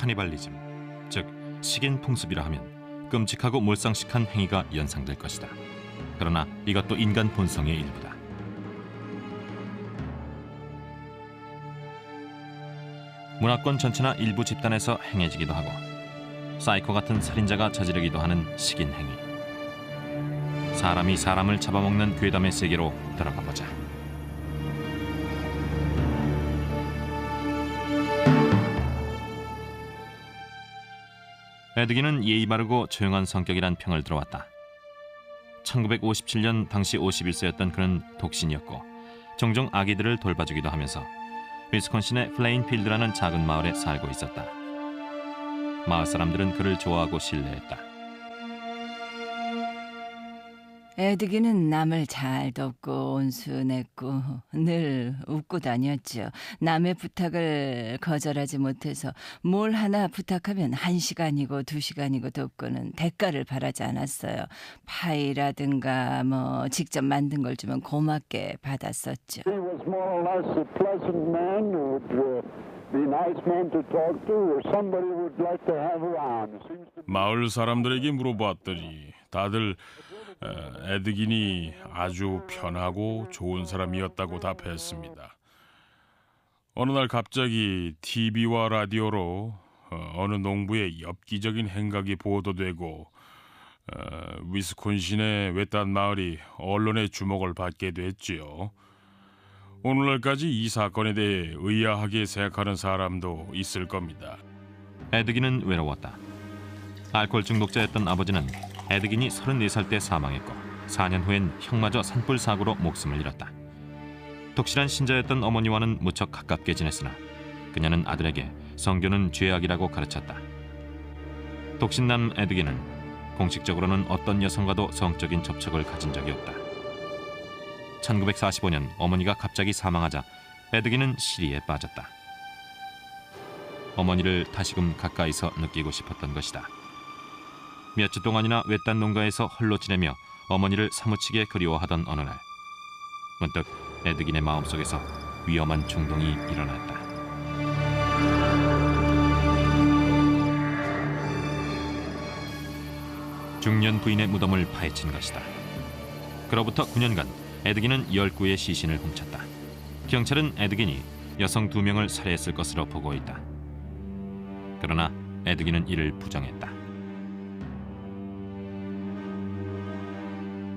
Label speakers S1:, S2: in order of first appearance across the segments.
S1: 카니발리즘, 즉 식인 풍습이라 하면 끔찍하고 몰상식한 행위가 연상될 것이다. 그러나 이것도 인간 본성의 일부다. 문화권 전체나 일부 집단에서 행해지기도 하고 사이코 같은 살인자가 저지르기도 하는 식인 행위. 사람이 사람을 잡아먹는 괴담의 세계로 들어가 보자. 에드기는 예의 바르고 조용한 성격이란 평을 들어왔다. 1957년 당시 51세였던 그는 독신이었고 종종 아기들을 돌봐주기도 하면서 위스콘신의 플레인필드라는 작은 마을에 살고 있었다. 마을 사람들은 그를 좋아하고 신뢰했다.
S2: 에드기는 남을 잘 돕고 온순했고 늘 웃고 다녔죠. 남의 부탁을 거절하지 못해서 뭘 하나 부탁하면 1시간이고 2시간이고 돕고는 대가를 바라지 않았어요. 파이라든가 직접 만든 걸 주면 고맙게 받았었죠.
S3: He was more or less a pleasant man who would be a nice man to talk to or somebody would like to have around.
S4: 마을 사람들에게 물어봤더니 다들 에드긴이 아주 편하고 좋은 사람이었다고 답했습니다. 어느 날 갑자기 TV와 라디오로 어느 농부의 엽기적인 행각이 보도되고 위스콘신의 외딴 마을이 언론의 주목을 받게 됐지요. 오늘날까지 이 사건에 대해 의아하게 생각하는 사람도 있을 겁니다.
S1: 에드기는 외로웠다. 알코올 중독자였던 아버지는 에드긴이 34살 때 사망했고 4년 후엔 형마저 산불 사고로 목숨을 잃었다. 독실한 신자였던 어머니와는 무척 가깝게 지냈으나 그녀는 아들에게 성교는 죄악이라고 가르쳤다. 독신남 에드긴은 공식적으로는 어떤 여성과도 성적인 접촉을 가진 적이 없다. 1945년 어머니가 갑자기 사망하자 에드긴은 시리에 빠졌다. 어머니를 다시금 가까이서 느끼고 싶었던 것이다. 몇 주 동안이나 외딴 농가에서 홀로 지내며 어머니를 사무치게 그리워하던 어느 날 문득 에드긴의 마음속에서 위험한 충동이 일어났다. 중년 부인의 무덤을 파헤친 것이다. 그로부터 9년간 에드긴은 19의 시신을 훔쳤다. 경찰은 에드긴이 여성 2명을 살해했을 것으로 보고 있다. 그러나 에드긴은 이를 부정했다.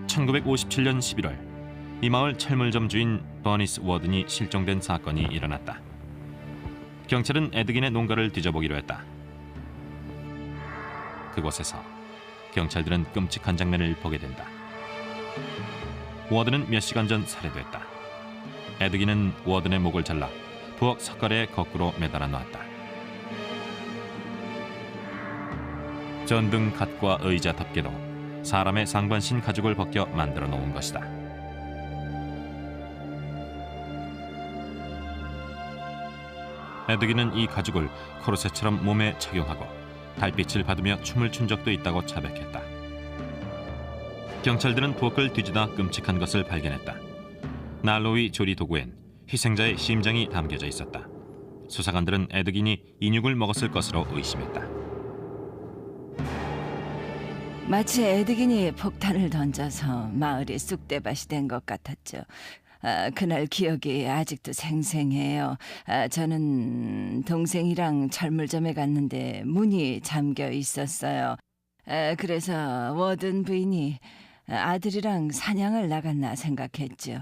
S1: 1957년 11월 이 마을 철물점 주인 버니스 워든이 실종된 사건이 일어났다. 경찰은 에드긴의 농가를 뒤져보기로 했다. 그곳에서 경찰들은 끔찍한 장면을 보게 된다. 워든은 몇 시간 전 살해됐다. 에드긴은 워든의 목을 잘라 부엌 석가래에 거꾸로 매달아 놨다. 전등 갓과 의자 덮개도 사람의 상반신 가죽을 벗겨 만들어 놓은 것이다. 에드긴은 이 가죽을 코르셋처럼 몸에 착용하고 달빛을 받으며 춤을 춘 적도 있다고 자백했다. 경찰들은 부엌을 뒤지다 끔찍한 것을 발견했다. 난로 위 조리 도구엔 희생자의 심장이 담겨져 있었다. 수사관들은 에드긴이 인육을 먹었을 것으로 의심했다.
S2: 마치 에드긴이 폭탄을 던져서 마을이 쑥대밭이 된 것 같았죠. 그날 기억이 아직도 생생해요. 저는 동생이랑 철물점에 갔는데 문이 잠겨 있었어요. 그래서 워든 부인이 아들이랑 사냥을 나갔나 생각했죠.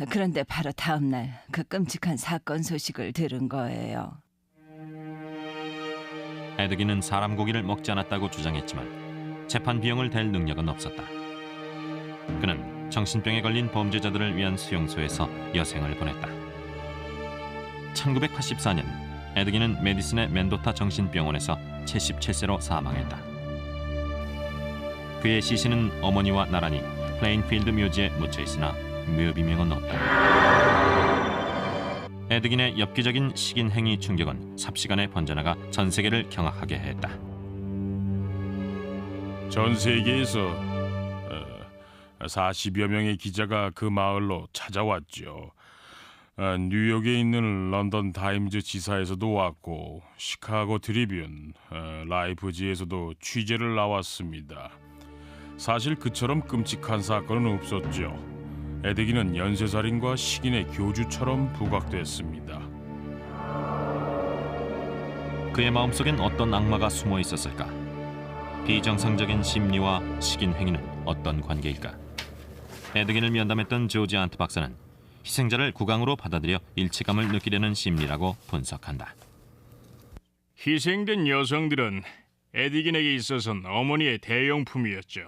S2: 그런데 바로 다음 날 그 끔찍한 사건 소식을 들은 거예요.
S1: 에드긴은 사람 고기를 먹지 않았다고 주장했지만 재판 비용을 댈 능력은 없었다. 그는 정신병에 걸린 범죄자들을 위한 수용소에서 여생을 보냈다. 1984년 에드긴은 메디슨의 멘도타 정신병원에서 77세로 사망했다. 그의 시신은 어머니와 나란히 플레인필드 묘지에 묻혀 있으나 묘비명은 없다. 에드긴의 엽기적인 식인 행위 충격은 삽시간에 번져나가 전 세계를 경악하게 했다.
S4: 전 세계에서 40여 명의 기자가 그 마을로 찾아왔죠. 뉴욕에 있는 런던 타임즈 지사에서도 왔고 시카고 트리뷴, 라이프지에서도 취재를 나왔습니다. 사실 그처럼 끔찍한 사건은 없었죠. 에드기는 연쇄살인과 식인의 교주처럼 부각됐습니다.
S1: 그의 마음속엔 어떤 악마가 숨어 있었을까? 비정상적인 심리와 식인 행위는 어떤 관계일까? 에드긴을 면담했던 조지 안트 박사는 희생자를 국왕으로 받아들여 일체감을 느끼려는 심리라고 분석한다.
S5: 희생된 여성들은 에드긴에게 있어서는 어머니의 대용품이었죠.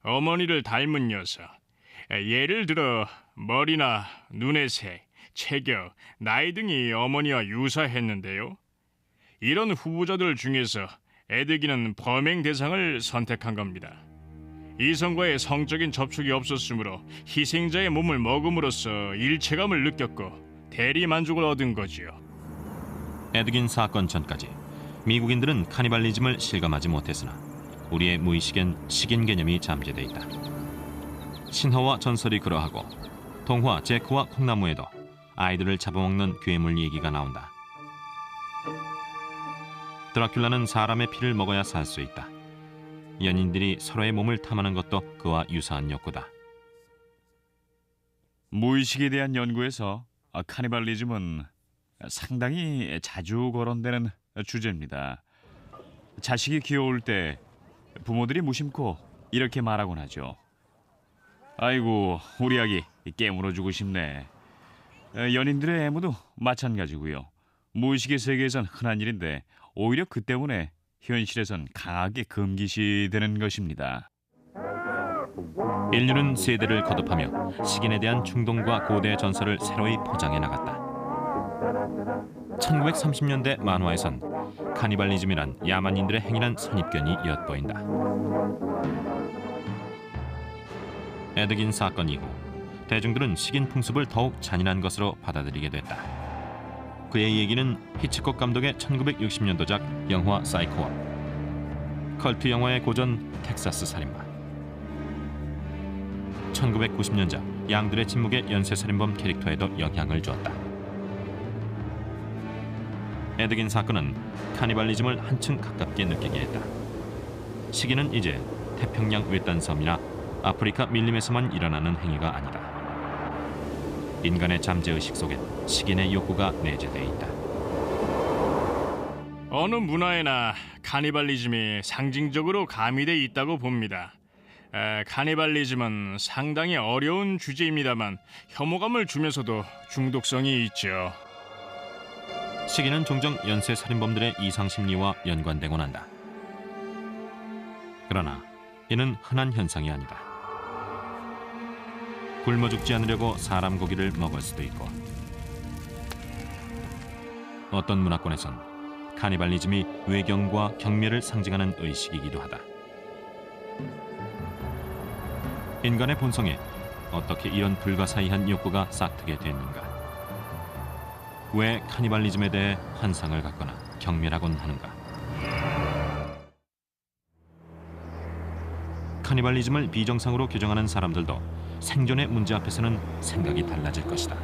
S5: 어머니를 닮은 여성, 예를 들어 머리나 눈의 색, 체격, 나이 등이 어머니와 유사했는데요. 이런 후보자들 중에서 에드긴은 범행 대상을 선택한 겁니다. 이성과의 성적인 접촉이 없었으므로 희생자의 몸을 먹음으로써 일체감을 느꼈고 대리 만족을 얻은 거지요.
S1: 에드긴 사건 전까지 미국인들은 카니발리즘을 실감하지 못했으나 우리의 무의식엔 식인 개념이 잠재돼 있다. 신화와 전설이 그러하고 동화 제크와 콩나무에도 아이들을 잡아먹는 괴물 얘기가 나온다. 드라큘라는 사람의 피를 먹어야 살 수 있다. 연인들이 서로의 몸을 탐하는 것도 그와 유사한 욕구다.
S6: 무의식에 대한 연구에서 카니발리즘은 상당히 자주 거론되는 주제입니다. 자식이 귀여울 때 부모들이 무심코 이렇게 말하곤 하죠. 아이고, 우리 아기 깨물어 주고 싶네. 연인들의 애무도 마찬가지고요. 무의식의 세계에선 흔한 일인데 오히려 그 때문에 현실에선 강하게 금기시되는 것입니다.
S1: 인류는 세대를 거듭하며 식인에 대한 충동과 고대의 전설을 새로이 포장해 나갔다. 1930년대 만화에선 카니발리즘이란 야만인들의 행위란 선입견이 엿보인다. 에드긴 사건 이후 대중들은 식인 풍습을 더욱 잔인한 것으로 받아들이게 됐다. 그의 얘기는 히치콕 감독의 1960년도작 영화 사이코와 컬트 영화의 고전 텍사스 살인마, 1990년작 양들의 침묵의 연쇄살인범 캐릭터에도 영향을 주었다. 에드긴 사건은 카니발리즘을 한층 가깝게 느끼게 했다. 식인은 이제 태평양 외딴 섬이나 아프리카 밀림에서만 일어나는 행위가 아니다. 인간의 잠재의식 속엔 식인의 욕구가 내재되어 있다.
S5: 어느 문화에나 카니발리즘이 상징적으로 가미돼 있다고 봅니다. 카니발리즘은 상당히 어려운 주제입니다만 혐오감을 주면서도 중독성이 있죠.
S1: 식인은 종종 연쇄살인범들의 이상심리와 연관되곤 한다. 그러나 이는 흔한 현상이 아니다. 굶어 죽지 않으려고 사람 고기를 먹을 수도 있고, 어떤 문화권에선 카니발리즘이 외경과 경멸을 상징하는 의식이기도 하다. 인간의 본성에 어떻게 이런 불가사의한 욕구가 싹트게 됐는가? 왜 카니발리즘에 대해 환상을 갖거나 경멸하곤 하는가? 카니발리즘을 비정상으로 규정하는 사람들도 생존의 문제 앞에서는 생각이 달라질 것이다.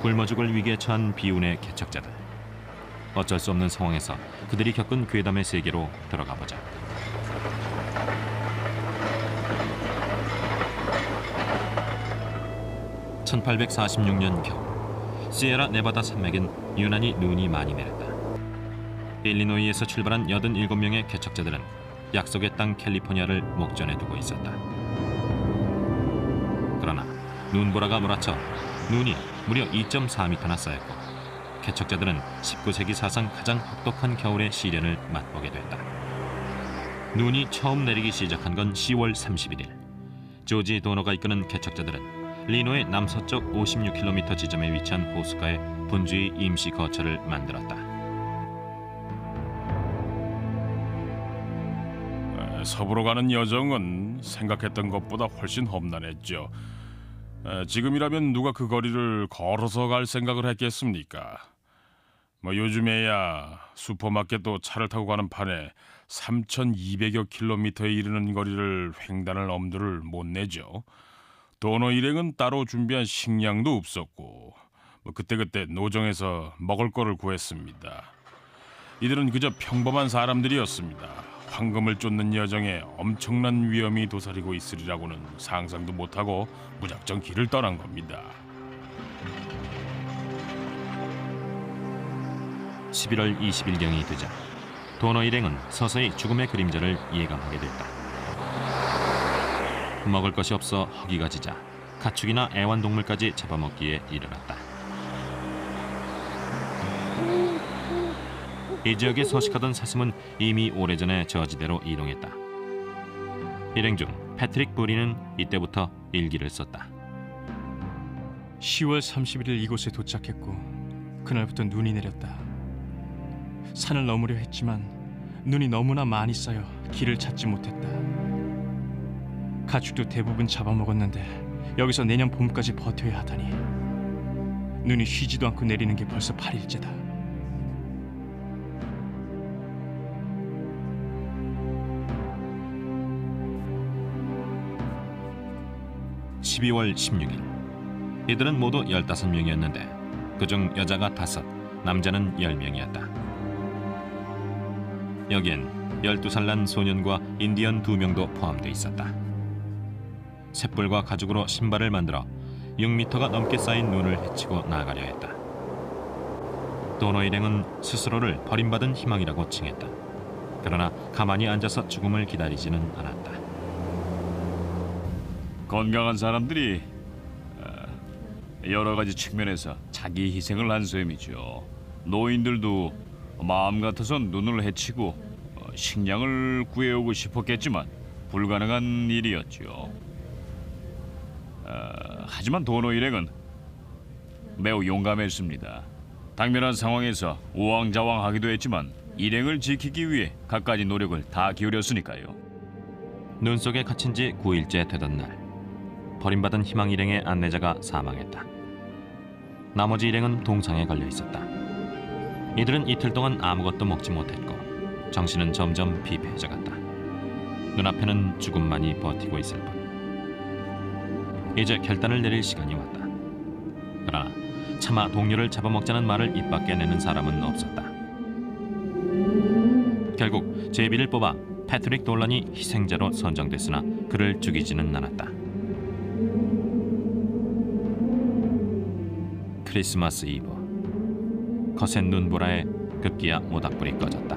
S1: 굶어 죽을 위기에 처한 비운의 개척자들. 어쩔 수 없는 상황에서 그들이 겪은 괴담의 세계로 들어가 보자. (1846년) 겨울 시에라 네바다 산맥엔 유난히 눈이 많이 내렸다. 일리노이에서 출발한 87명의 개척자들은 약속의 땅 캘리포니아를 목전에 두고 있었다. 그러나 눈보라가 몰아쳐 눈이 무려 2.4m나 쌓였고 개척자들은 19세기 사상 가장 혹독한 겨울의 시련을 맛보게 됐다. 눈이 처음 내리기 시작한 건 10월 31일. 조지 도너가 이끄는 개척자들은 리노의 남서쪽 56km 지점에 위치한 호숫가에 분주히 임시 거처를 만들었다.
S4: 서부로 가는 여정은 생각했던 것보다 훨씬 험난했죠. 지금이라면 누가 그 거리를 걸어서 갈 생각을 했겠습니까? 요즘에야 슈퍼마켓도 차를 타고 가는 판에 3,200여 킬로미터에 이르는 거리를 횡단할 엄두를 못 내죠. 도너 일행은 따로 준비한 식량도 없었고 그때그때 노정에서 먹을 거를 구했습니다. 이들은 그저 평범한 사람들이었습니다. 황금을 쫓는 여정에 엄청난 위험이 도사리고 있으리라고는 상상도 못하고 무작정 길을 떠난 겁니다.
S1: 11월 20일경이 되자 도너 일행은 서서히 죽음의 그림자를 예감하게 됐다. 먹을 것이 없어 허기가 지자 가축이나 애완동물까지 잡아먹기에 이르렀다. 이 지역에 서식하던 사슴은 이미 오래전에 저지대로 이동했다. 일행 중 패트릭 브리는 이때부터 일기를 썼다.
S5: 10월 31일 이곳에 도착했고 그날부터 눈이 내렸다. 산을 넘으려 했지만 눈이 너무나 많이 쌓여 길을 찾지 못했다. 가축도 대부분 잡아먹었는데 여기서 내년 봄까지 버텨야 하다니. 눈이 쉬지도 않고 내리는 게 벌써 8일째다.
S1: 12월 16일 이들은 모두 15명이었는데 그중 여자가 5, 남자는 10명이었다. 여기엔 12살 난 소년과 인디언 2명도 포함되어 있었다. 쇳불과 가죽으로 신발을 만들어 6미터가 넘게 쌓인 눈을 헤치고 나가려 했다. 도너 일행은 스스로를 버림받은 희망이라고 칭했다. 그러나 가만히 앉아서 죽음을 기다리지는 않았다.
S6: 건강한 사람들이 여러 가지 측면에서 자기 희생을 한 셈이죠. 노인들도 마음 같아선 눈을 헤치고 식량을 구해오고 싶었겠지만 불가능한 일이었죠. 하지만 도너 일행은 매우 용감했습니다. 당면한 상황에서 우왕좌왕하기도 했지만 일행을 지키기 위해 갖가지 노력을 다 기울였으니까요.
S1: 눈 속에 갇힌 지 9일째 되던 날 버림받은 희망 일행의 안내자가 사망했다. 나머지 일행은 동상에 걸려 있었다. 이들은 이틀 동안 아무것도 먹지 못했고 정신은 점점 피폐해져갔다. 눈앞에는 죽음만이 버티고 있을 뿐. 이제 결단을 내릴 시간이 왔다. 그러나 차마 동료를 잡아먹자는 말을 입 밖에 내는 사람은 없었다. 결국 제비를 뽑아 패트릭 돌란이 희생자로 선정됐으나 그를 죽이지는 않았다. 크리스마스 이브 거센 눈보라에 급기야 모닥불이 꺼졌다.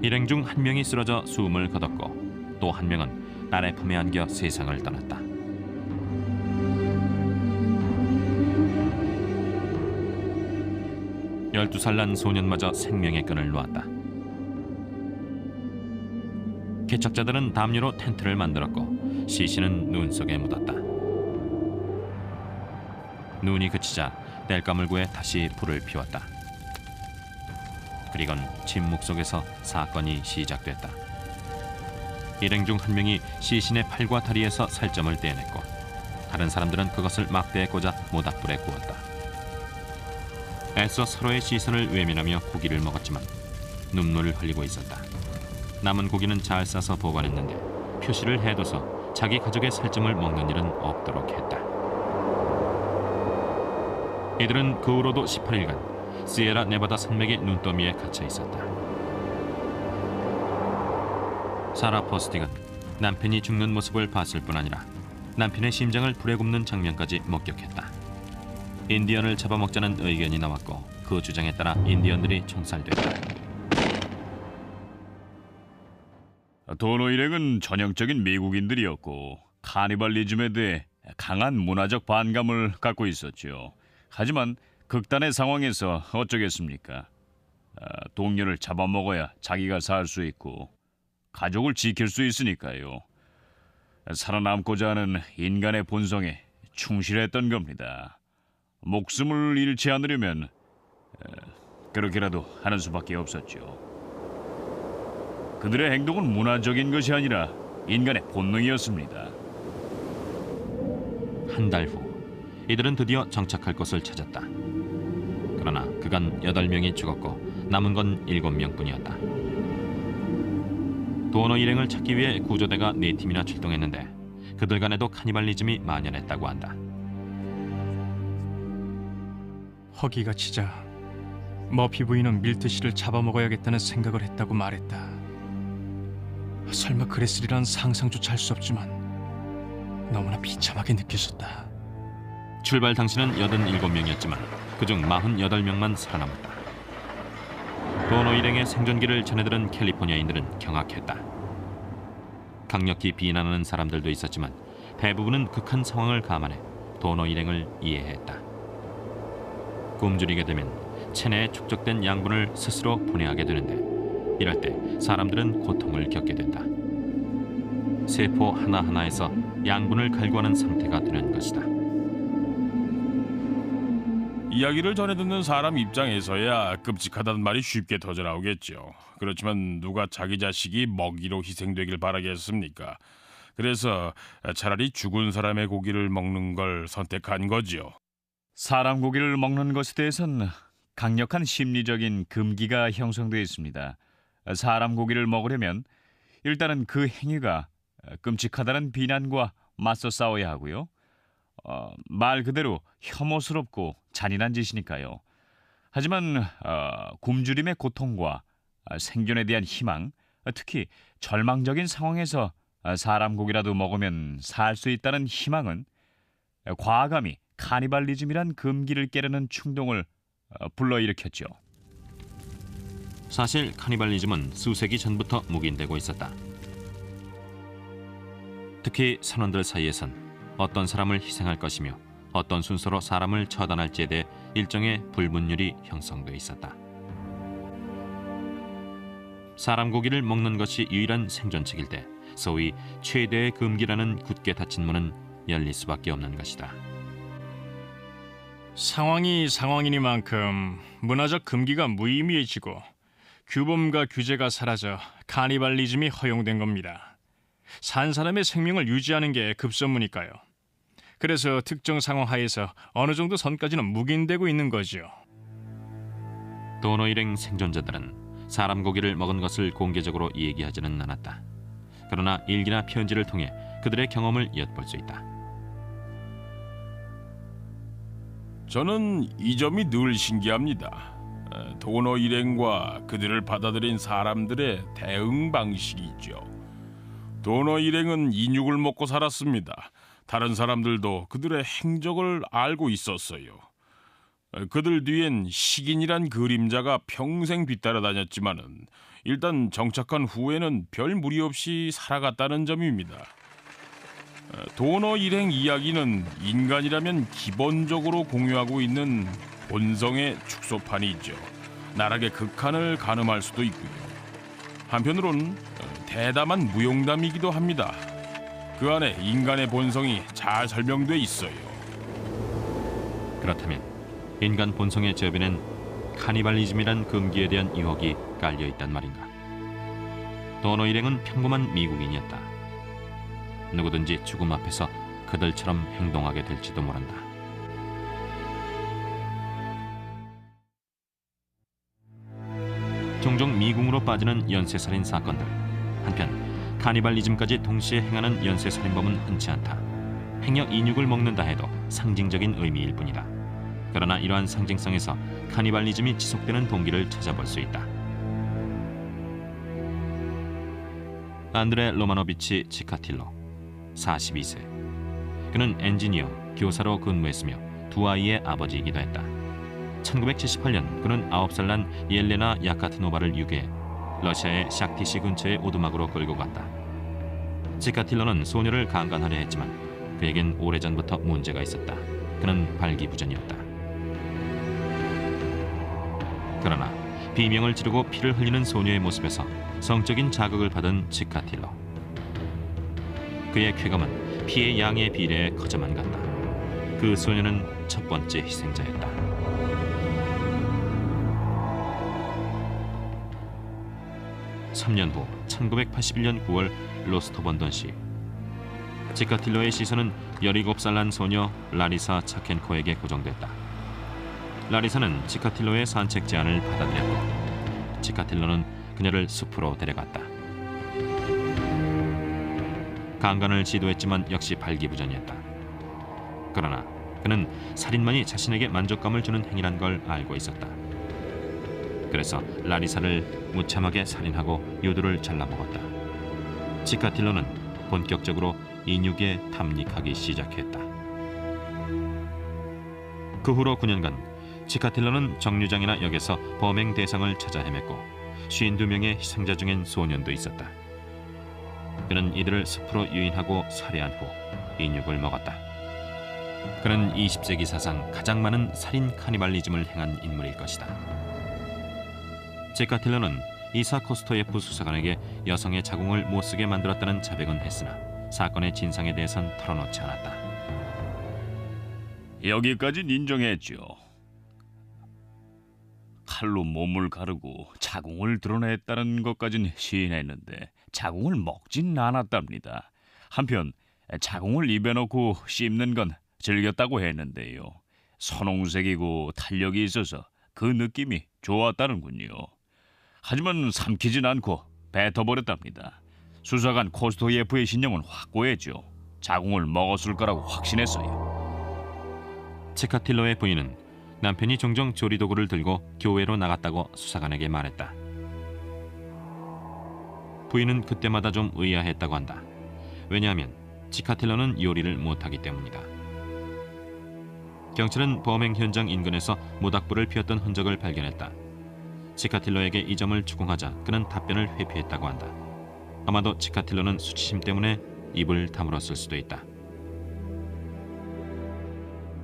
S1: 일행 중 한 명이 쓰러져 숨을 거뒀고 또 한 명은 딸의 품에 안겨 세상을 떠났다. 열두 살 난 소년마저 생명의 끈을 놓았다. 개척자들은 담요로 텐트를 만들었고 시신은 눈 속에 묻었다. 눈이 그치자 땔감을 구해 다시 불을 피웠다. 그리곤 침묵 속에서 사건이 시작됐다. 일행 중 한 명이 시신의 팔과 다리에서 살점을 떼어냈고 다른 사람들은 그것을 막대에 꽂아 모닥불에 구웠다. 애써 서로의 시선을 외면하며 고기를 먹었지만 눈물을 흘리고 있었다. 남은 고기는 잘 싸서 보관했는데 표시를 해둬서 자기 가족의 살점을 먹는 일은 없도록 했다. 이들은 그 후로도 18일간 시에라 네바다 산맥의 눈더미에 갇혀 있었다. 사라 퍼스틱은 남편이 죽는 모습을 봤을 뿐 아니라 남편의 심장을 불에 굽는 장면까지 목격했다. 인디언을 잡아먹자는 의견이 나왔고 그 주장에 따라 인디언들이 총살됐다.
S6: 도너 일행은 전형적인 미국인들이었고 카니발리즘에 대해 강한 문화적 반감을 갖고 있었죠. 하지만 극단의 상황에서 어쩌겠습니까? 동료를 잡아먹어야 자기가 살 수 있고 가족을 지킬 수 있으니까요. 살아남고자 하는 인간의 본성에 충실했던 겁니다. 목숨을 잃지 않으려면 그렇게라도 하는 수밖에 없었죠. 그들의 행동은 문화적인 것이 아니라 인간의 본능이었습니다.
S1: 한 달 후 이들은 드디어 정착할 곳을 찾았다. 그러나 그간 8명이 죽었고 남은 건 7명뿐이었다. 도너 일행을 찾기 위해 구조대가 4팀이나 출동했는데 그들 간에도 카니발리즘이 만연했다고 한다.
S5: 허기가 치자 머피 부인은 밀트 씨를 잡아먹어야겠다는 생각을 했다고 말했다. 설마 그랬으리란 상상조차 할 수 없지만 너무나 비참하게 느껴졌다.
S1: 출발 당시는 87명이었지만 그중 48명만 살아남았다. 도너 일행의 생존기를 전해들은 캘리포니아인들은 경악했다. 강력히 비난하는 사람들도 있었지만 대부분은 극한 상황을 감안해 도너 일행을 이해했다. 굶주리게 되면 체내에 축적된 양분을 스스로 분해하게 되는데 이럴 때 사람들은 고통을 겪게 된다. 세포 하나하나에서 양분을 갈구하는 상태가 되는 것이다.
S4: 이야기를 전해 듣는 사람 입장에서야 끔찍하다는 말이 쉽게 터져나오겠죠. 그렇지만 누가 자기 자식이 먹이로 희생되길 바라겠습니까? 그래서 차라리 죽은 사람의 고기를 먹는 걸 선택한 거지요.
S6: 사람 고기를 먹는 것에 대해서는 강력한 심리적인 금기가 형성되어 있습니다. 사람 고기를 먹으려면 일단은 그 행위가 끔찍하다는 비난과 맞서 싸워야 하고요. 말 그대로 혐오스럽고 잔인한 짓이니까요. 하지만 굶주림의 고통과 생존에 대한 희망, 특히 절망적인 상황에서 사람 고기라도 먹으면 살 수 있다는 희망은 과감히 카니발리즘이란 금기를 깨려는 충동을 불러일으켰죠.
S1: 사실 카니발리즘은 수세기 전부터 묵인되고 있었다. 특히 선원들 사이에선 어떤 사람을 희생할 것이며 어떤 순서로 사람을 처단할지에 대해 일종의 불문율이 형성돼 있었다. 사람 고기를 먹는 것이 유일한 생존책일 때 소위 최대의 금기라는 굳게 닫힌 문은 열릴 수밖에 없는 것이다.
S5: 상황이 상황이니만큼 문화적 금기가 무의미해지고 규범과 규제가 사라져 카니발리즘이 허용된 겁니다. 산 사람의 생명을 유지하는 게 급선무니까요. 그래서 특정 상황 하에서 어느 정도 선까지는 묵인되고 있는 거죠.
S1: 도너 일행 생존자들은 사람 고기를 먹은 것을 공개적으로 얘기하지는 않았다. 그러나 일기나 편지를 통해 그들의 경험을 엿볼 수 있다.
S4: 저는 이 점이 늘 신기합니다. 도너 일행과 그들을 받아들인 사람들의 대응 방식이 있죠. 도너 일행은 인육을 먹고 살았습니다. 다른 사람들도 그들의 행적을 알고 있었어요. 그들 뒤엔 식인이란 그림자가 평생 뒤따라 다녔지만은 일단 정착한 후에는 별 무리 없이 살아갔다는 점입니다. 도너 일행 이야기는 인간이라면 기본적으로 공유하고 있는 본성의 축소판이 있죠. 나락의 극한을 가늠할 수도 있고요. 한편으론 대담한 무용담이기도 합니다. 그 안에 인간의 본성이 잘 설명돼 있어요.
S1: 그렇다면 인간 본성의 저변엔 카니발리즘이란 금기에 대한 유혹이 깔려 있단 말인가? 도너 일행은 평범한 미국인이었다. 누구든지 죽음 앞에서 그들처럼 행동하게 될지도 모른다. 종종 미궁으로 빠지는 연쇄살인 사건들. 한편 카니발리즘까지 동시에 행하는 연쇄살인범은 흔치 않다. 행여 인육을 먹는다 해도 상징적인 의미일 뿐이다. 그러나 이러한 상징성에서 카니발리즘이 지속되는 동기를 찾아볼 수 있다. 안드레 로마노비치 치카틸로 42세. 그는 엔지니어, 교사로 근무했으며 두 아이의 아버지이기도 했다. 1978년 그는 9살 난 옐레나 야카트노바를 유괴해 러시아의 샥티시 근처의 오두막으로 끌고 갔다. 치카틸로는 소녀를 강간하려 했지만 그에겐 오래전부터 문제가 있었다. 그는 발기부전이었다. 그러나 비명을 지르고 피를 흘리는 소녀의 모습에서 성적인 자극을 받은 치카틸로. 그의 쾌감은 피의 양의 비례에 커져만 갔다. 그 소녀는 첫 번째 희생자였다. (3년) 후 1981년 9월 로스토본던시. 치카틸로의 시선은 17살 난 소녀 라리사 차켄코에게 고정됐다. 라리사는 치카틸로의 산책 제안을 받아들였고 치카틸로는 그녀를 숲으로 데려갔다. 강간을 시도했지만 역시 발기부전이었다. 그러나 그는 살인만이 자신에게 만족감을 주는 행위란 걸 알고 있었다. 그래서 라리사를 무참하게 살인하고 요도를 잘라먹었다. 치카틸로는 본격적으로 인육에 탐닉하기 시작했다. 그 후로 9년간 치카틸로는 정류장이나 역에서 범행 대상을 찾아 헤맸고 52명의 희생자 중엔 소년도 있었다. 그는 이들을 숲으로 유인하고 살해한 후 인육을 먹었다. 그는 20세기 사상 가장 많은 살인 카니발리즘을 행한 인물일 것이다. 치카틸로는 이사 코스토예프 수사관에게 여성의 자궁을 못쓰게 만들었다는 자백은 했으나 사건의 진상에 대해선 털어놓지 않았다.
S6: 여기까진 인정했죠. 칼로 몸을 가르고 자궁을 드러냈다는 것까진 시인했는데 자궁을 먹진 않았답니다. 한편 자궁을 입에 넣고 씹는 건 즐겼다고 했는데요. 선홍색이고 탄력이 있어서 그 느낌이 좋았다는군요. 하지만 삼키진 않고 뱉어버렸답니다. 수사관 코스토예프의 신념은 확고했죠. 자궁을 먹었을 거라고 확신했어요.
S1: 치카틸로의 부인은 남편이 종종 조리도구를 들고 교회로 나갔다고 수사관에게 말했다. 부인은 그때마다 좀 의아했다고 한다. 왜냐하면 치카틸로는 요리를 못하기 때문이다. 경찰은 범행 현장 인근에서 모닥불을 피웠던 흔적을 발견했다. 치카틸로에게 이 점을 추궁하자 그는 답변을 회피했다고 한다. 아마도 치카틸로는 수치심 때문에 입을 다물었을 수도 있다.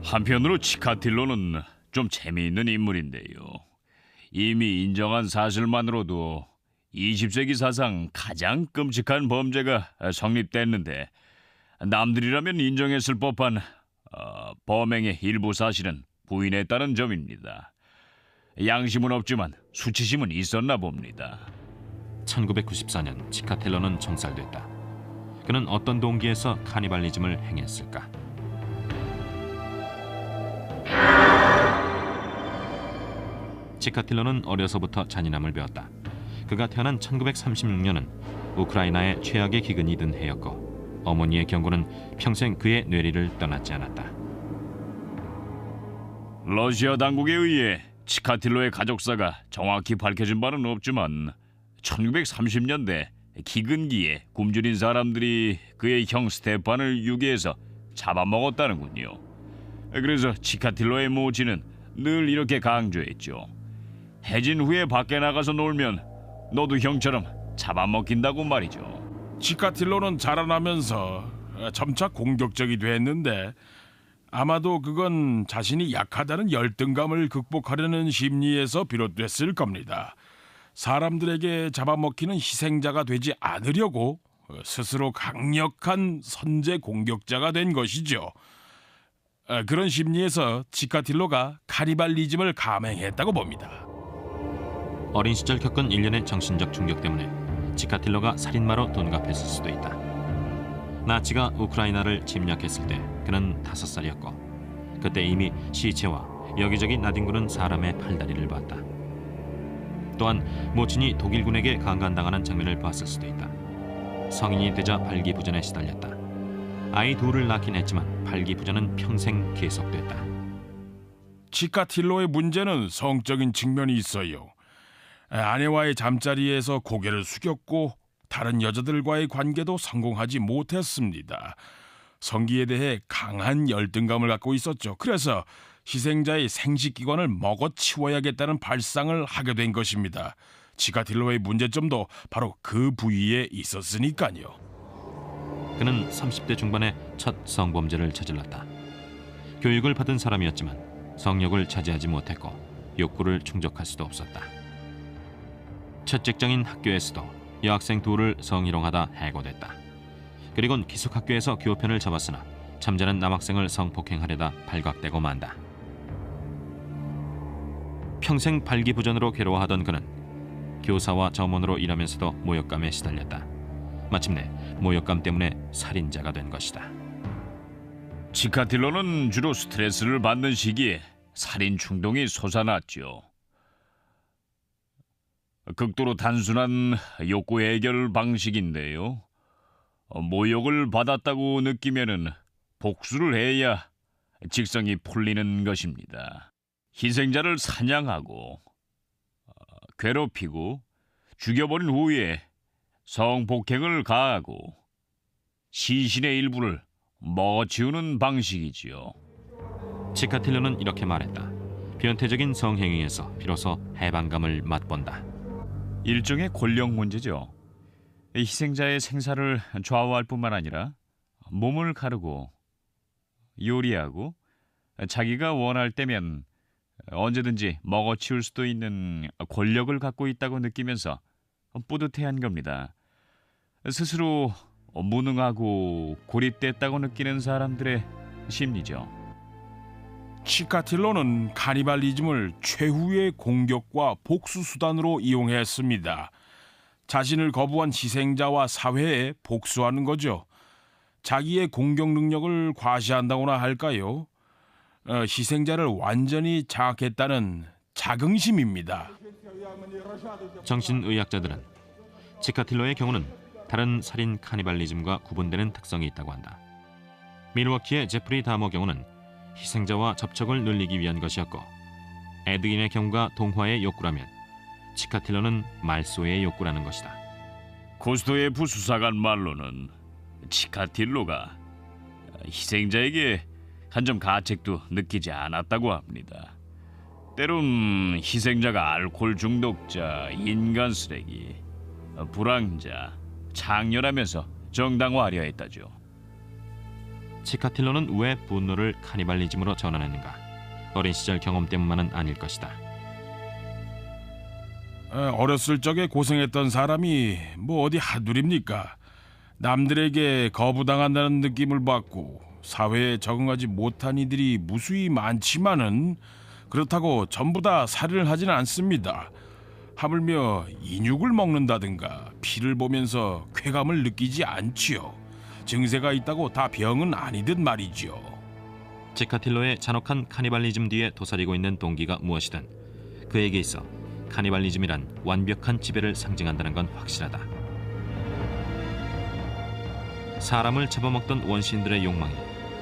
S6: 한편으로 치카틸로는 좀 재미있는 인물인데요. 이미 인정한 사실만으로도 20세기 사상 가장 끔찍한 범죄가 성립됐는데 남들이라면 인정했을 법한 범행의 일부 사실은 부인했다는 점입니다. 양심은 없지만 수치심은 있었나 봅니다.
S1: 1994년 치카틸로는 총살됐다. 그는 어떤 동기에서 카니발리즘을 행했을까? 치카틸로는 어려서부터 잔인함을 배웠다. 그가 태어난 1936년은 우크라이나의 최악의 기근이 든 해였고 어머니의 경고는 평생 그의 뇌리를 떠나지 않았다.
S6: 러시아 당국에 의해 치카틸로의 가족사가 정확히 밝혀진 바는 없지만 1930년대 기근기에 굶주린 사람들이 그의 형 스테판을 유기해서 잡아먹었다는군요. 그래서 치카틸로의 모친은 늘 이렇게 강조했죠. 해진 후에 밖에 나가서 놀면 너도 형처럼 잡아먹힌다고 말이죠.
S4: 치카틸로는 자라나면서 점차 공격적이 됐는데 아마도 그건 자신이 약하다는 열등감을 극복하려는 심리에서 비롯됐을 겁니다. 사람들에게 잡아먹히는 희생자가 되지 않으려고 스스로 강력한 선제 공격자가 된 것이죠. 그런 심리에서 치카틸로가 카니발리즘을 감행했다고 봅니다.
S1: 어린 시절 겪은 일련의 정신적 충격 때문에 치카틸로가 살인마로 둔갑했을 수도 있다. 나치가 우크라이나를 침략했을 때 그는 5살이었고 그때 이미 시체와 여기저기 나뒹구는 사람의 팔다리를 봤다. 또한 모친이 독일군에게 강간당하는 장면을 봤을 수도 있다. 성인이 되자 발기부전에 시달렸다. 아이 둘을 낳긴 했지만 발기부전은 평생 계속됐다.
S4: 치카틸로의 문제는 성적인 측면이 있어요. 아내와의 잠자리에서 고개를 숙였고 다른 여자들과의 관계도 성공하지 못했습니다. 성기에 대해 강한 열등감을 갖고 있었죠. 그래서 희생자의 생식기관을 먹어치워야겠다는 발상을 하게 된 것입니다. 치카틸로의 문제점도 바로 그 부위에 있었으니까요.
S1: 그는 30대 중반에 첫 성범죄를 저질렀다. 교육을 받은 사람이었지만 성욕을 차지하지 못했고 욕구를 충족할 수도 없었다. 첫 직장인 학교에서도 여학생 둘을 성희롱하다 해고됐다. 그리곤 기숙학교에서 교편을 잡았으나 잠자는 남학생을 성폭행하려다 발각되고 만다. 평생 발기부전으로 괴로워하던 그는 교사와 점원으로 일하면서도 모욕감에 시달렸다. 마침내 모욕감 때문에 살인자가 된 것이다.
S6: 치카틸로는 주로 스트레스를 받는 시기에 살인 충동이 솟아났죠. 극도로 단순한 욕구 해결 방식인데요. 모욕을 받았다고 느끼면은 복수를 해야 직성이 풀리는 것입니다. 희생자를 사냥하고 괴롭히고 죽여버린 후에 성폭행을 가하고 시신의 일부를 먹어치우는 방식이지요.
S1: 치카틸로는 이렇게 말했다. 변태적인 성행위에서 비로소 해방감을 맛본다.
S6: 일종의 권력 문제죠. 희생자의 생사를 좌우할 뿐만 아니라 몸을 가르고 요리하고 자기가 원할 때면 언제든지 먹어치울 수도 있는 권력을 갖고 있다고 느끼면서 뿌듯해한 겁니다. 스스로 무능하고 고립됐다고 느끼는 사람들의 심리죠.
S4: 치카틸로는 카니발리즘을 최후의 공격과 복수 수단으로 이용했습니다. 자신을 거부한 희생자와 사회에 복수하는 거죠. 자기의 공격 능력을 과시한다고나 할까요? 희생자를 완전히 장악했다는 자긍심입니다.
S1: 정신의학자들은 치카틸로의 경우는 다른 살인 카니발리즘과 구분되는 특성이 있다고 한다. 밀워키의 제프리 다머 경우는 희생자와 접촉을 늘리기 위한 것이었고, 에드긴의 경우가 동화의 욕구라면 치카틸로는 말소의 욕구라는 것이다.
S6: 코스토예프 수사관 말로는 치카틸로가 희생자에게 한 점 가책도 느끼지 않았다고 합니다. 때론 희생자가 알코올 중독자, 인간 쓰레기, 불황자, 장렬하면서 정당화하려 했다죠.
S1: 치카틸로는 왜 분노를 카니발리즘으로 전환했는가? 어린 시절 경험 때문만은 아닐 것이다.
S4: 어렸을 적에 고생했던 사람이 뭐 어디 한둘입니까? 남들에게 거부당한다는 느낌을 받고 사회에 적응하지 못한 이들이 무수히 많지만은 그렇다고 전부 다 살인을 하지는 않습니다. 하물며 인육을 먹는다든가 피를 보면서 쾌감을 느끼지 않지요. 증세가 있다고 다 병은 아니듯 말이지요.
S1: 치카틸로의 잔혹한 카니발리즘 뒤에 도사리고 있는 동기가 무엇이든 그에게 있어 카니발리즘이란 완벽한 지배를 상징한다는 건 확실하다. 사람을 잡아먹던 원시인들의 욕망이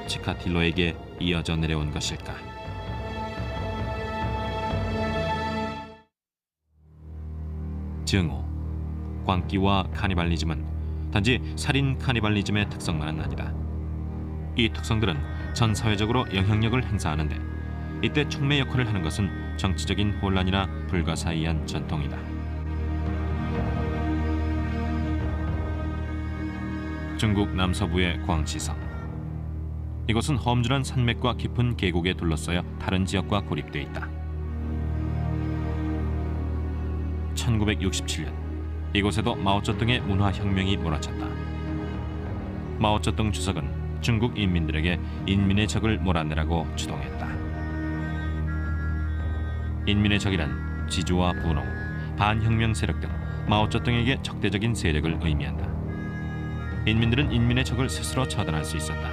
S1: 치카틸로에게 이어져 내려온 것일까? 증오, 광기와 카니발리즘은 단지 살인 카니발리즘의 특성만은 아니다. 이 특성들은 전 사회적으로 영향력을 행사하는데 이때 촉매 역할을 하는 것은 정치적인 혼란이나 불가사의한 전통이다. 중국 남서부의 광시성. 이곳은 험준한 산맥과 깊은 계곡에 둘러싸여 다른 지역과 고립돼 있다. 1967년 이곳에도 마오쩌둥의 문화혁명이 몰아쳤다. 마오쩌둥 주석은 중국 인민들에게 인민의 적을 몰아내라고 주동했다. 인민의 적이란 지주와 분홍, 반혁명 세력 등 마오쩌둥에게 적대적인 세력을 의미한다. 인민들은 인민의 적을 스스로 처단할 수 있었다.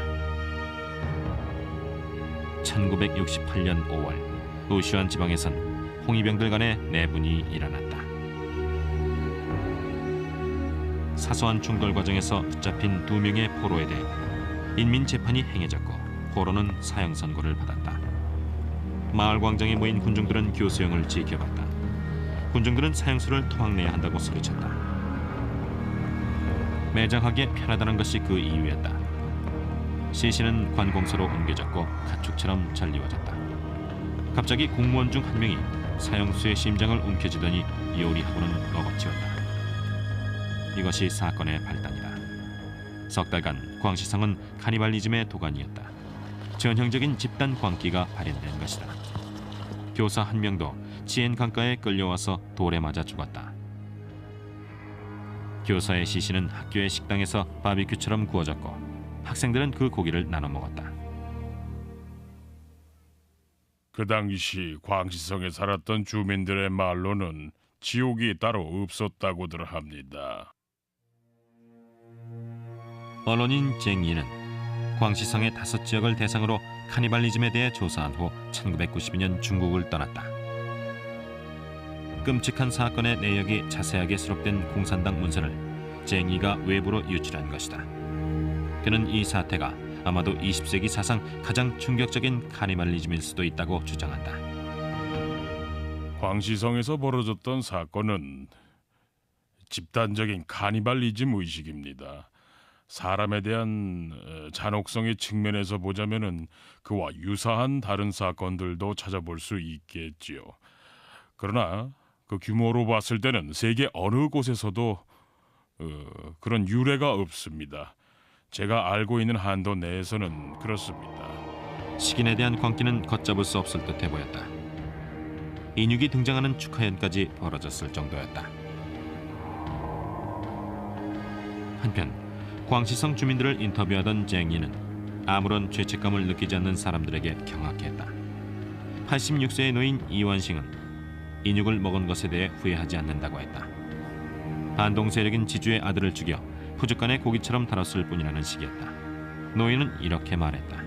S1: 1968년 5월 우슈안 지방에선 홍위병들 간의 내분이 일어났다. 사소한 중걸 과정에서 붙잡힌 2명의 포로에 대해 인민 재판이 행해졌고 포로는 사형 선고를 받았다. 마을 광장에 모인 군중들은 교수형을 지켜봤다. 군중들은 사형수를 토막내야 한다고 소리쳤다. 매장하기에 편하다는 것이 그 이유였다. 시신은 관공서로 옮겨졌고 가축처럼 잘리워졌다. 갑자기 공무원 중 한 명이 사형수의 심장을 움켜쥐더니 요리하고는 먹어치웠다. 이것이 사건의 발단이다. 석 달간 광시성은 카니발리즘의 도가니였다. 전형적인 집단 광기가 발현된 것이다. 교사 한 명도 치엔 강가에 끌려와서 돌에 맞아 죽었다. 교사의 시신은 학교의 식당에서 바비큐처럼 구워졌고 학생들은 그 고기를 나눠 먹었다.
S4: 그 당시 광시성에 살았던 주민들의 말로는 지옥이 따로 없었다고들 합니다.
S1: 언론인 쟁이는 광시성의 5지역을 대상으로 카니발리즘에 대해 조사한 후 1992년 중국을 떠났다. 끔찍한 사건의 내역이 자세하게 수록된 공산당 문서를 쟁이가 외부로 유출한 것이다. 그는 이 사태가 아마도 20세기 사상 가장 충격적인 카니발리즘일 수도 있다고 주장한다.
S4: 광시성에서 벌어졌던 사건은 집단적인 카니발리즘 의식입니다. 사람에 대한 잔혹성의 측면에서 보자면은 그와 유사한 다른 사건들도 찾아볼 수 있겠지요. 그러나 그 규모로 봤을 때는 세계 어느 곳에서도 그런 유례가 없습니다. 제가 알고 있는 한도 내에서는 그렇습니다.
S1: 식인에 대한 광기는 걷잡을 수 없을 듯해 보였다. 인육이 등장하는 축하연까지 벌어졌을 정도였다. 한편 광시성 주민들을 인터뷰하던 쟁이는 아무런 죄책감을 느끼지 않는 사람들에게 경악했다. 86세의 노인 이원싱은 인육을 먹은 것에 대해 후회하지 않는다고 했다. 반동 세력인 지주의 아들을 죽여 푸주간의 고기처럼 다뤘을 뿐이라는 식이었다. 노인은 이렇게 말했다.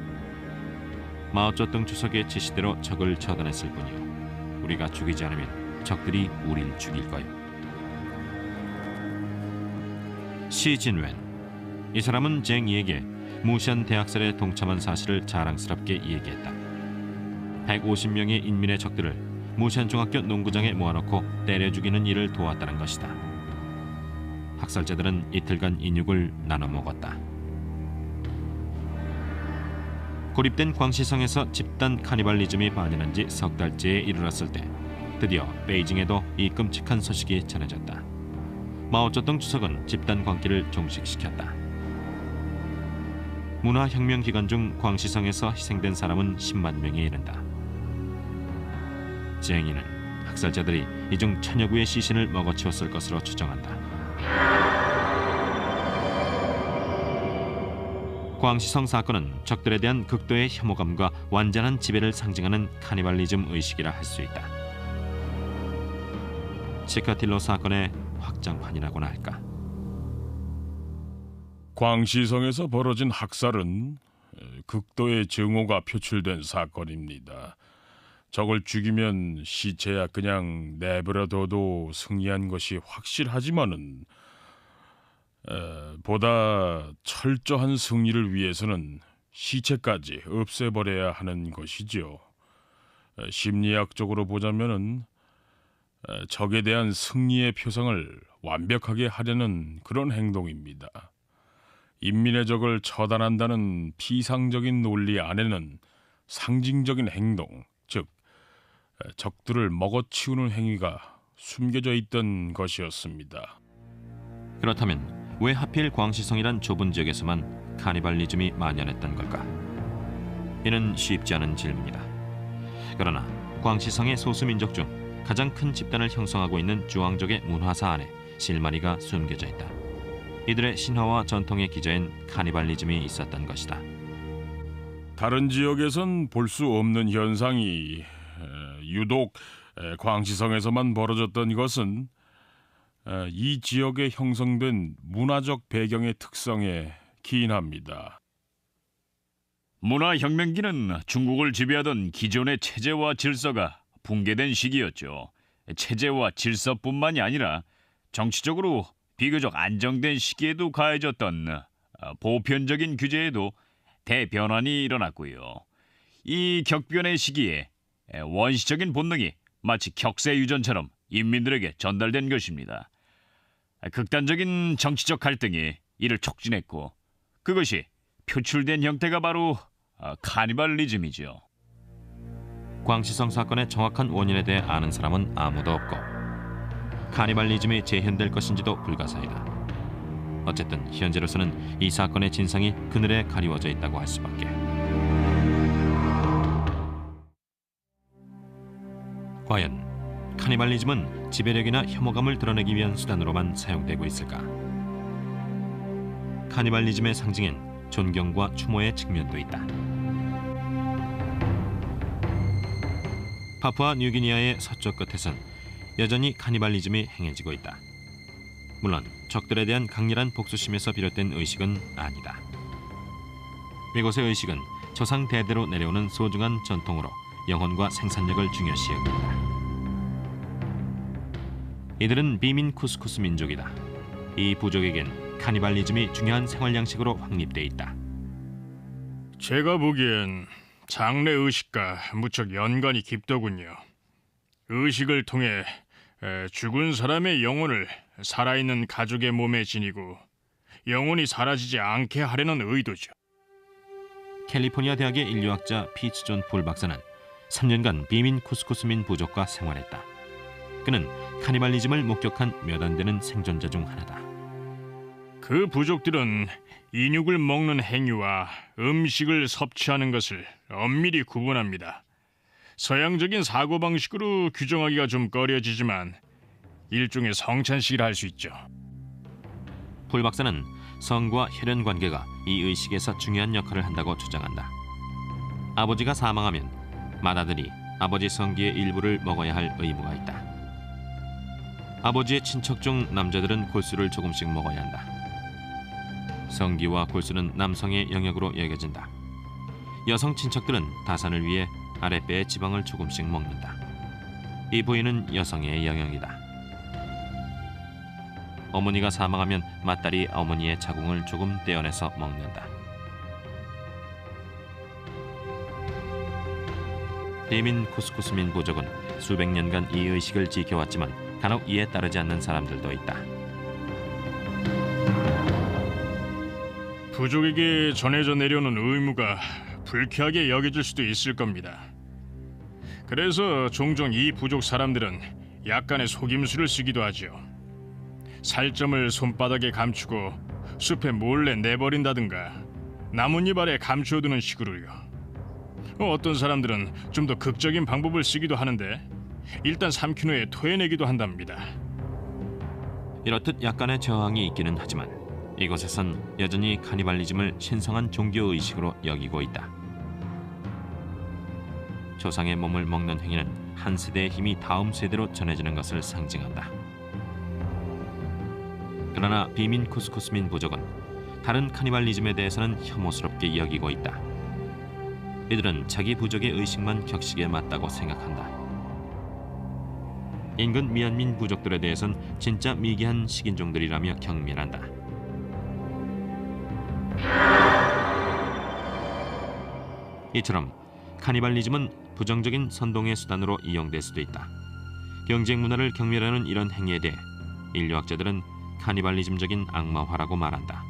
S1: 마오쩌둥 주석의 지시대로 적을 처단했을 뿐이요. 우리가 죽이지 않으면 적들이 우리를 죽일 거요. 시진웬, 이 사람은 쟁이에게 무시한 대학살에 동참한 사실을 자랑스럽게 얘기했다. 150명의 인민의 적들을 무시한 중학교 농구장에 모아놓고 때려 죽이는 일을 도왔다는 것이다. 학살자들은 이틀간 인육을 나눠 먹었다. 고립된 광시성에서 집단 카니발리즘이 만연한 지 석 달째에 이르렀을 때 드디어 베이징에도 이 끔찍한 소식이 전해졌다. 마오쩌둥 주석은 집단 광기를 종식시켰다. 문화혁명 기간 중 광시성에서 희생된 사람은 10만 명에 이른다. 쟁이는 학살자들이 이 중 1000여 구의 시신을 먹어치웠을 것으로 추정한다. 광시성 사건은 적들에 대한 극도의 혐오감과 완전한 지배를 상징하는 카니발리즘 의식이라 할 수 있다. 치카틸로 사건의 확장판이라고나 할까.
S4: 광시성에서 벌어진 학살은 극도의 증오가 표출된 사건입니다. 적을 죽이면 시체야 그냥 내버려둬도 승리한 것이 확실하지만은 보다 철저한 승리를 위해서는 시체까지 없애버려야 하는 것이죠. 심리학적으로 보자면은 적에 대한 승리의 표상을 완벽하게 하려는 그런 행동입니다. 인민의 적을 처단한다는 피상적인 논리 안에는 상징적인 행동, 즉 적들을 먹어치우는 행위가 숨겨져 있던 것이었습니다.
S1: 그렇다면 왜 하필 광시성이란 좁은 지역에서만 카니발리즘이 만연했던 걸까? 이는 쉽지 않은 질문이다. 그러나 광시성의 소수민족 중 가장 큰 집단을 형성하고 있는 주왕족의 문화사 안에 실마리가 숨겨져 있다. 이들의 신화와 전통의 기저엔 카니발리즘이 있었던 것이다.
S4: 다른 지역에선 볼 수 없는 현상이 유독 광시성에서만 벌어졌던 것은 이 지역에 형성된 문화적 배경의 특성에 기인합니다.
S6: 문화혁명기는 중국을 지배하던 기존의 체제와 질서가 붕괴된 시기였죠. 체제와 질서뿐만이 아니라 정치적으로 비교적 안정된 시기에도 가해졌던 보편적인 규제에도 대변환이 일어났고요. 이 격변의 시기에 원시적인 본능이 마치 격세유전처럼 인민들에게 전달된 것입니다. 극단적인 정치적 갈등이 이를 촉진했고 그것이 표출된 형태가 바로 카니발리즘이죠.
S1: 광시성 사건의 정확한 원인에 대해 아는 사람은 아무도 없고 카니발리즘이 재현될 것인지도 불가사의다. 어쨌든 현재로서는 이 사건의 진상이 그늘에 가리워져 있다고 할 수밖에. 과연 카니발리즘은 지배력이나 혐오감을 드러내기 위한 수단으로만 사용되고 있을까? 카니발리즘의 상징엔 존경과 추모의 측면도 있다. 파푸아 뉴기니아의 서쪽 끝에선 여전히 카니발리즘이 행해지고 있다. 물론 적들에 대한 강렬한 복수심에서 비롯된 의식은 아니다. 이곳의 의식은 조상 대대로 내려오는 소중한 전통으로 영혼과 생산력을 중요시 여긴다. 이들은 비민 쿠스쿠스 민족이다. 이 부족에겐 카니발리즘이 중요한 생활 양식으로 확립돼 있다.
S5: 제가 보기엔 장례 의식과 무척 연관이 깊더군요. 의식을 통해 죽은 사람의 영혼을 살아있는 가족의 몸에 지니고 영혼이 사라지지 않게 하려는 의도죠.
S1: 캘리포니아 대학의 인류학자 피츠 존 폴 박사는 3년간 비민 쿠스쿠스민 부족과 생활했다. 그는 카니발리즘을 목격한 몇 안 되는 생존자 중 하나다.
S5: 그 부족들은 인육을 먹는 행위와 음식을 섭취하는 것을 엄밀히 구분합니다. 서양적인 사고방식으로 규정하기가 좀 꺼려지지만 일종의 성찬식이라 할 수 있죠.
S1: 폴 박사는 성과 혈연 관계가 이 의식에서 중요한 역할을 한다고 주장한다. 아버지가 사망하면 맏아들이 아버지 성기의 일부를 먹어야 할 의무가 있다. 아버지의 친척 중 남자들은 골수를 조금씩 먹어야 한다. 성기와 골수는 남성의 영역으로 여겨진다. 여성 친척들은 다산을 위해 아랫배의 지방을 조금씩 먹는다. 이 부위는 여성의 영역이다. 어머니가 사망하면 맏딸이 어머니의 자궁을 조금 떼어내서 먹는다. 비민 쿠스쿠스민 부족은 수백 년간 이 의식을 지켜왔지만 간혹 이에 따르지 않는 사람들도 있다.
S5: 부족에게 전해져 내려오는 의무가 불쾌하게 여겨질 수도 있을 겁니다. 그래서 종종 이 부족 사람들은 약간의 속임수를 쓰기도 하죠. 살점을 손바닥에 감추고 숲에 몰래 내버린다든가 나뭇잎 아래 감추어두는 식으로요. 어떤 사람들은 좀 더 극적인 방법을 쓰기도 하는데 일단 삼킨 후에 토해내기도 한답니다.
S1: 이렇듯 약간의 저항이 있기는 하지만 이곳에선 여전히 카니발리즘을 신성한 종교의식으로 여기고 있다. 조상의 몸을 먹는 행위는 한 세대의 힘이 다음 세대로 전해지는 것을 상징한다. 그러나 비민 쿠스쿠스민 부족은 다른 카니발리즘에 대해서는 혐오스럽게 여기고 있다. 이들은 자기 부족의 의식만 격식에 맞다고 생각한다. 인근 미얀민 부족들에 대해선 진짜 미개한 식인종들이라며 경멸한다. 이처럼 카니발리즘은 부정적인 선동의 수단으로 이용될 수도 있다. 경쟁 문화를 경멸하는 이런 행위에 대해 인류학자들은 카니발리즘적인 악마화라고 말한다.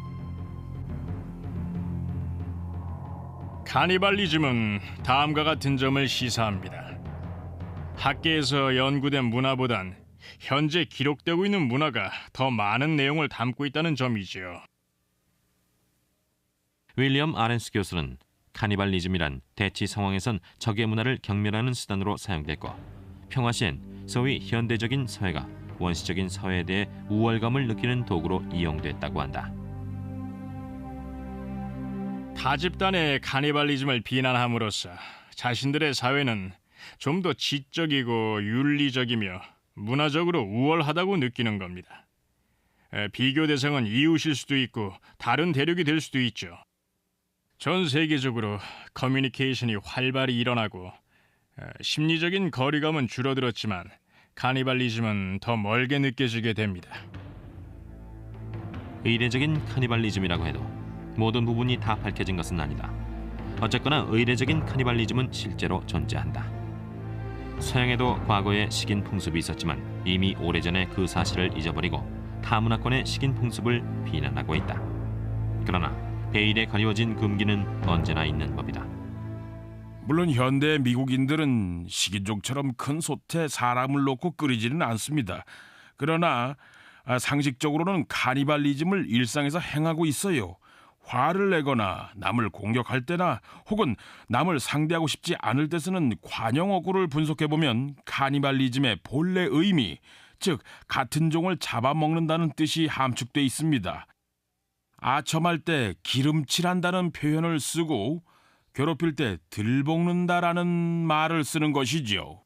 S5: 카니발리즘은 다음과 같은 점을 시사합니다. 학계에서 연구된 문화보단 현재 기록되고 있는 문화가 더 많은 내용을 담고 있다는 점이지요.
S1: 윌리엄 아렌스 교수는 카니발리즘이란 대치 상황에선 적의 문화를 경멸하는 수단으로 사용됐고 평화 시엔 소위 현대적인 사회가 원시적인 사회에 대해 우월감을 느끼는 도구로 이용됐다고 한다.
S5: 타 집단의 카니발리즘을 비난함으로써 자신들의 사회는 좀 더 지적이고 윤리적이며 문화적으로 우월하다고 느끼는 겁니다. 비교 대상은 이웃일 수도 있고 다른 대륙이 될 수도 있죠. 전 세계적으로 커뮤니케이션이 활발히 일어나고 심리적인 거리감은 줄어들었지만 카니발리즘은 더 멀게 느껴지게 됩니다.
S1: 의례적인 카니발리즘이라고 해도 모든 부분이 다 밝혀진 것은 아니다. 어쨌거나 의례적인 카니발리즘은 실제로 존재한다. 서양에도 과거에 식인 풍습이 있었지만 이미 오래전에 그 사실을 잊어버리고 타문화권의 식인 풍습을 비난하고 있다. 그러나 베일에 가리워진 금기는 언제나 있는 법이다.
S4: 물론 현대 미국인들은 식인종처럼 큰 솥에 사람을 놓고 끓이지는 않습니다. 그러나 상식적으로는 카니발리즘을 일상에서 행하고 있어요. 화를 내거나 남을 공격할 때나 혹은 남을 상대하고 싶지 않을 때 쓰는 관용어구를 분석해보면 카니발리즘의 본래 의미, 즉 같은 종을 잡아먹는다는 뜻이 함축돼 있습니다. 아첨할 때 기름칠한다는 표현을 쓰고 괴롭힐 때 들볶는다라는 말을 쓰는 것이지요.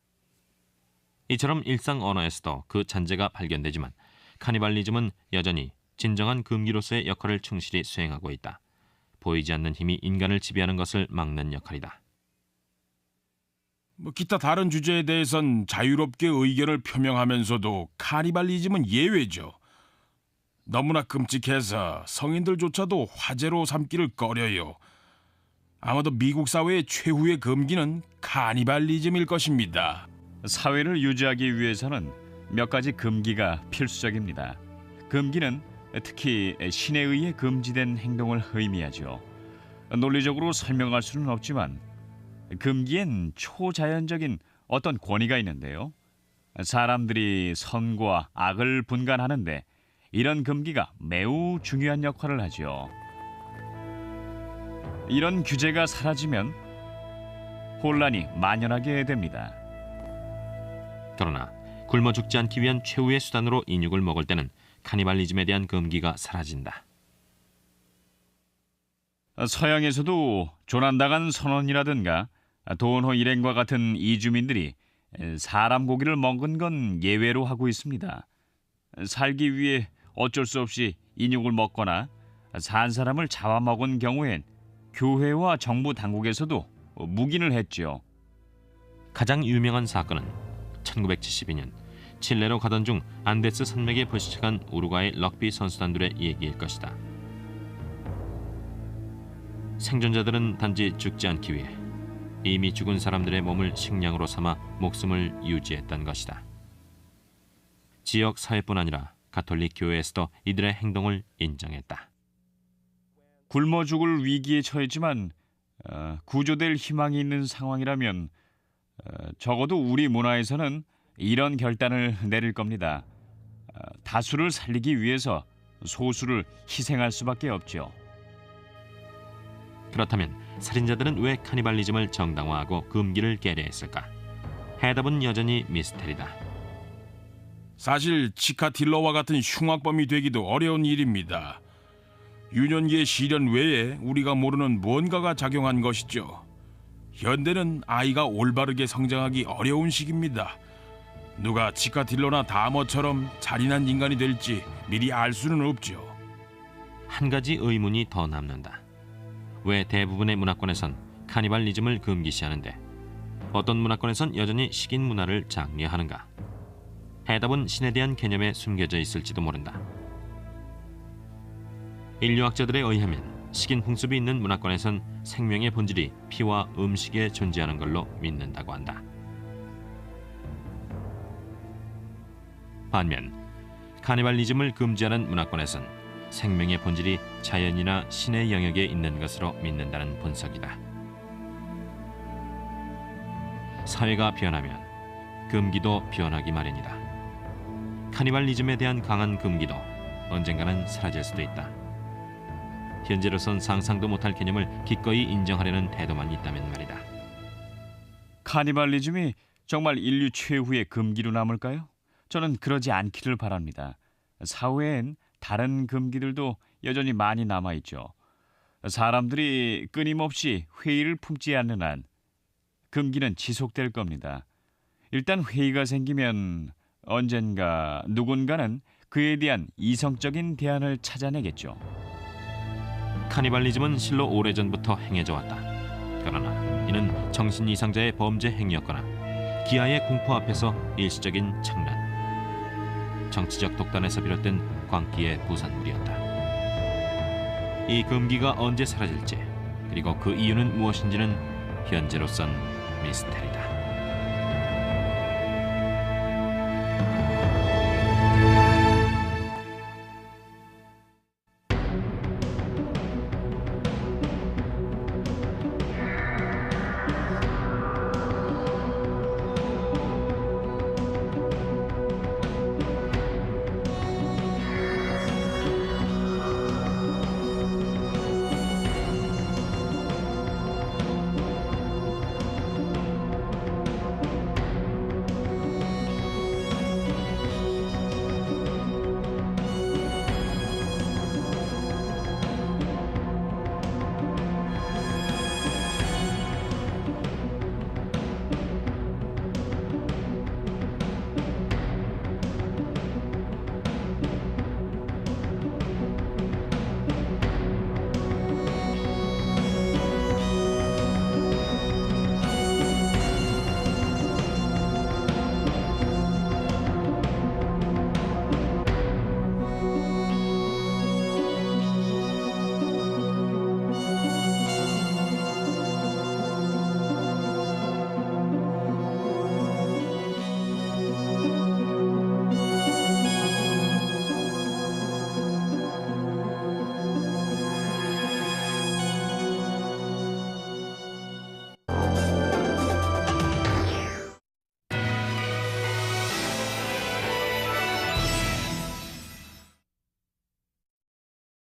S1: 이처럼 일상 언어에서도 그 잔재가 발견되지만 카니발리즘은 여전히 진정한 금기로서의 역할을 충실히 수행하고 있다. 보이지 않는 힘이 인간을 지배하는 것을 막는 역할이다.
S4: 기타 다른 주제에 대해선 자유롭게 의견을 표명하면서도 카니발리즘은 예외죠. 너무나 끔찍해서 성인들조차도 화제로 삼기를 꺼려요. 아마도 미국 사회의 최후의 금기는 카니발리즘일 것입니다.
S6: 사회를 유지하기 위해서는 몇 가지 금기가 필수적입니다. 금기는 특히 신에 의해 금지된 행동을 의미하죠. 논리적으로 설명할 수는 없지만 금기엔 초자연적인 어떤 권위가 있는데요. 사람들이 선과 악을 분간하는데 이런 금기가 매우 중요한 역할을 하죠. 이런 규제가 사라지면 혼란이 만연하게 됩니다.
S1: 그러나 굶어 죽지 않기 위한 최후의 수단으로 인육을 먹을 때는 카니발리즘에 대한 금기가 사라진다.
S6: 서양에서도 조난당한 선원이라든가 도원호 일행과 같은 이주민들이 사람 고기를 먹은 건 예외로 하고 있습니다. 살기 위해 어쩔 수 없이 인육을 먹거나 산 사람을 잡아먹은 경우엔 교회와 정부 당국에서도 묵인을 했죠.
S1: 가장 유명한 사건은 1972년 칠레로 가던 중 안데스 산맥에 불시착한 우루과이 럭비 선수단들의 얘기일 것이다. 생존자들은 단지 죽지 않기 위해 이미 죽은 사람들의 몸을 식량으로 삼아 목숨을 유지했던 것이다. 지역 사회뿐 아니라 가톨릭 교회에서도 이들의 행동을 인정했다.
S6: 굶어 죽을 위기에 처했지만 구조될 희망이 있는 상황이라면 적어도 우리 문화에서는 이런 결단을 내릴 겁니다. 다수를 살리기 위해서 소수를 희생할 수밖에 없죠.
S1: 그렇다면 살인자들은 왜 카니발리즘을 정당화하고 금기를 깨려했을까? 해답은 여전히 미스테리다.
S4: 사실 치카틸러와 같은 흉악범이 되기도 어려운 일입니다. 유년기의 시련 외에 우리가 모르는 무언가가 작용한 것이죠. 현대는 아이가 올바르게 성장하기 어려운 시기입니다. 누가 치카틸러나 다머처럼 잔인한 인간이 될지 미리 알 수는 없죠.
S1: 한 가지 의문이 더 남는다. 왜 대부분의 문화권에선 카니발리즘을 금기시하는데 어떤 문화권에선 여전히 식인 문화를 장려하는가? 해답은 신에 대한 개념에 숨겨져 있을지도 모른다. 인류학자들에 의하면 식인 풍습이 있는 문화권에선 생명의 본질이 피와 음식에 존재하는 걸로 믿는다고 한다. 반면 카니발리즘을 금지하는 문화권에선 생명의 본질이 자연이나 신의 영역에 있는 것으로 믿는다는 분석이다. 사회가 변하면 금기도 변하기 마련이다. 카니발리즘에 대한 강한 금기도 언젠가는 사라질 수도 있다. 현재로선 상상도 못할 개념을 기꺼이 인정하려는 태도만 있다면 말이다.
S6: 카니발리즘이 정말 인류 최후의 금기로 남을까요? 저는 그러지 않기를 바랍니다. 사회엔 다른 금기들도 여전히 많이 남아있죠. 사람들이 끊임없이 회의를 품지 않는 한 금기는 지속될 겁니다. 일단 회의가 생기면 언젠가 누군가는 그에 대한 이성적인 대안을 찾아내겠죠.
S1: 카니발리즘은 실로 오래전부터 행해져 왔다. 그러나 이는 정신 이상자의 범죄 행위였거나 기아의 공포 앞에서 일시적인 착란, 정치적 독단에서 비롯된 광기의 부산물이었다. 이 금기가 언제 사라질지, 그리고 그 이유는 무엇인지는 현재로선 미스테리다.